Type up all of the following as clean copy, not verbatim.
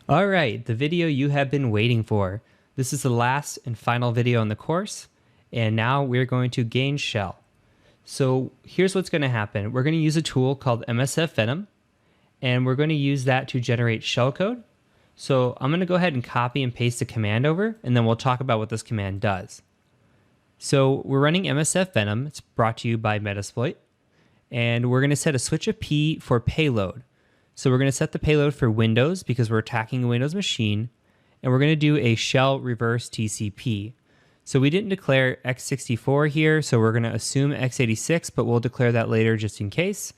All right, the video you have been waiting for. This is the last and final video in the course, and now we're going to gain shell. So here's what's going to happen. We're going to use a tool called MSF Venom, and we're going to use that to generate shellcode. So I'm going to go ahead and copy and paste the command over, and then we'll talk about what this command does. So we're running MSF Venom. It's brought to you by Metasploit, and we're going to set a switch of P for payload. So we're going to set the payload for Windows because we're attacking a Windows machine, and we're going to do a shell reverse TCP. So we didn't declare x64 here, so we're going to assume x86, but we'll declare that later just in case.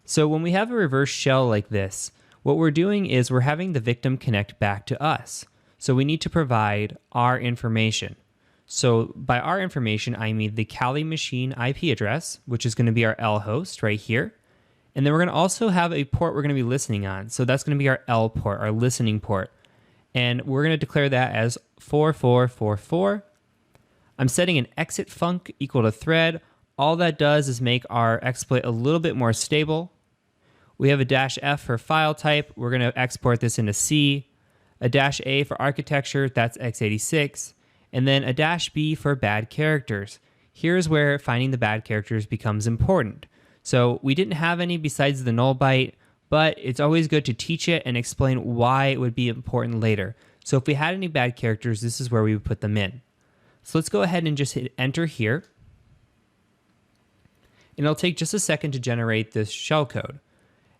So when we have a reverse shell like this, what we're doing is we're having the victim connect back to us. So we need to provide our information. So by our information, I mean the Kali machine IP address, which is going to be our L host right here. And then we're going to also have a port we're going to be listening on. So that's going to be our L port, our listening port. And we're going to declare that as 4444. I'm setting an exit func equal to thread. All that does is make our exploit a little bit more stable. We have a -F for file type. We're going to export this into C. A -A for architecture, that's x86. And then a -B for bad characters. Here's where finding the bad characters becomes important. So we didn't have any besides the null byte, but it's always good to teach it and explain why it would be important later. So if we had any bad characters, this is where we would put them in. So let's go ahead and just hit enter here. And it'll take just a second to generate this shellcode.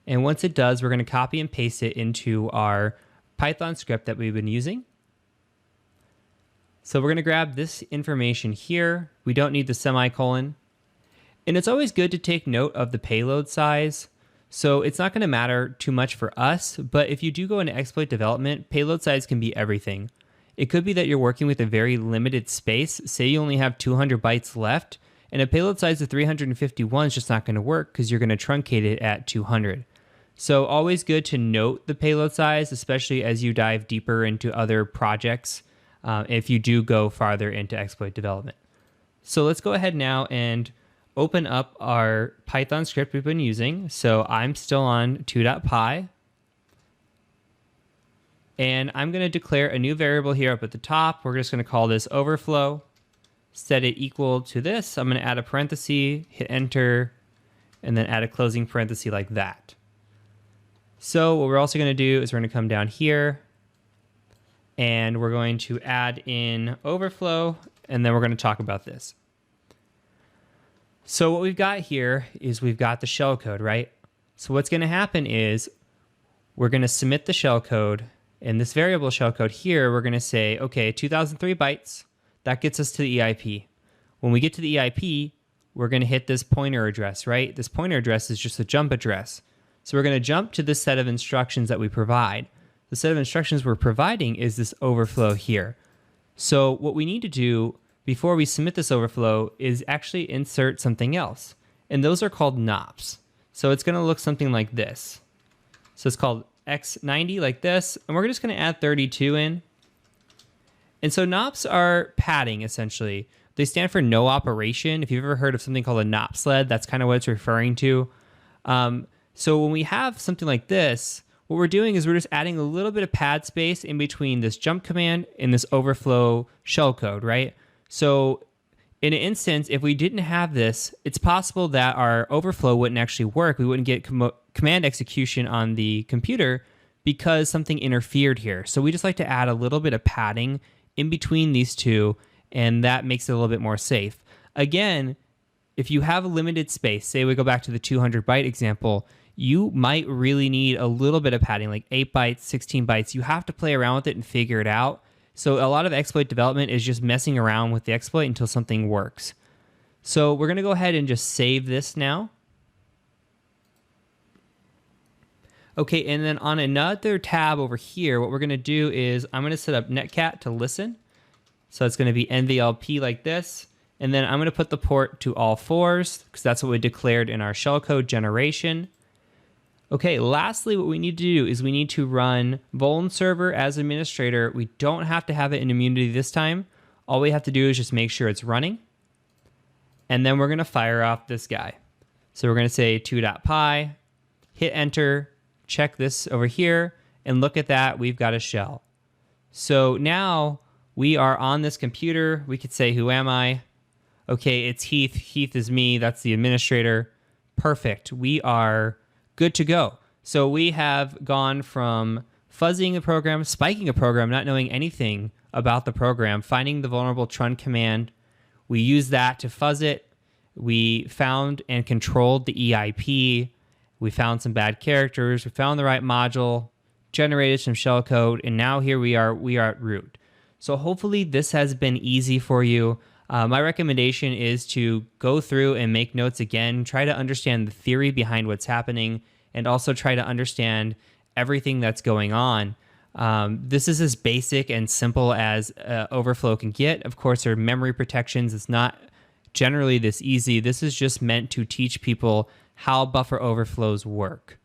And once it does, we're going to copy and paste it into our Python script that we've been using. So we're going to grab this information here. We don't need the semicolon. And it's always good to take note of the payload size. So it's not going to matter too much for us, but if you do go into exploit development, payload size can be everything. It could be that you're working with a very limited space. Say you only have 200 bytes left, and a payload size of 351 is just not going to work because you're going to truncate it at 200. So always good to note the payload size, especially as you dive deeper into other projects, if you do go farther into exploit development. So let's go ahead now and open up our Python script we've been using. So I'm still on 2.py. And I'm going to declare a new variable here up at the top. We're just going to call this overflow. Set it equal to this. I'm going to add a parenthesis, hit enter, and then add a closing parenthesis like that. So what we're also going to do is we're going to come down here, and we're going to add in overflow, and then we're going to talk about this. So what we've got here is we've got the shellcode, right? So what's going to happen is we're going to submit the shellcode. In this variable shellcode here, we're going to say, okay, 2003 bytes. That gets us to the EIP. When we get to the EIP, we're going to hit this pointer address, right? This pointer address is just a jump address. So we're going to jump to this set of instructions that we provide. The set of instructions we're providing is this overflow here. So what we need to do before we submit this overflow is actually insert something else. And those are called NOPs. So it's going to look something like this. So it's called X90 like this. And we're just going to add 32 in. And so NOPs are padding, essentially. They stand for no operation. If you've ever heard of something called a NOP sled, that's kind of what it's referring to. So when we have something like this, what we're doing is we're just adding a little bit of pad space in between this jump command and this overflow shellcode, right? So in an instance, if we didn't have this, it's possible that our overflow wouldn't actually work. We wouldn't get command execution on the computer because something interfered here. So we just like to add a little bit of padding in between these two, and that makes it a little bit more safe. Again, if you have a limited space, say we go back to the 200 byte example, you might really need a little bit of padding, like 8 bytes, 16 bytes. You have to play around with it and figure it out. So a lot of exploit development is just messing around with the exploit until something works. So we're going to go ahead and just save this now. Okay, and then on another tab over here, what we're going to do is I'm going to set up netcat to listen. So it's going to be NVLP like this. And then I'm going to put the port to all fours because that's what we declared in our shellcode generation. Okay, lastly, what we need to do is we need to run vuln server as administrator. We don't have to have it in immunity this time. All we have to do is just make sure it's running. And then we're going to fire off this guy. So we're going to say 2.py, hit enter, check this over here, And look at that, we've got a shell. So now we are on this computer. We could say, who am I? Okay, it's Heath. Heath is me. That's the administrator. Perfect. We are good to go. So we have gone from fuzzing a program, spiking a program, not knowing anything about the program, finding the vulnerable trun command. We used that to fuzz it. We found and controlled the EIP. We found some bad characters. We found the right module, generated some shellcode, and now here we are at root. So hopefully this has been easy for you. My recommendation is to go through and make notes again, try to understand the theory behind what's happening, and also try to understand everything that's going on. This is as basic and simple as overflow can get. Of course, there are memory protections. It's not generally this easy. This is just meant to teach people how buffer overflows work.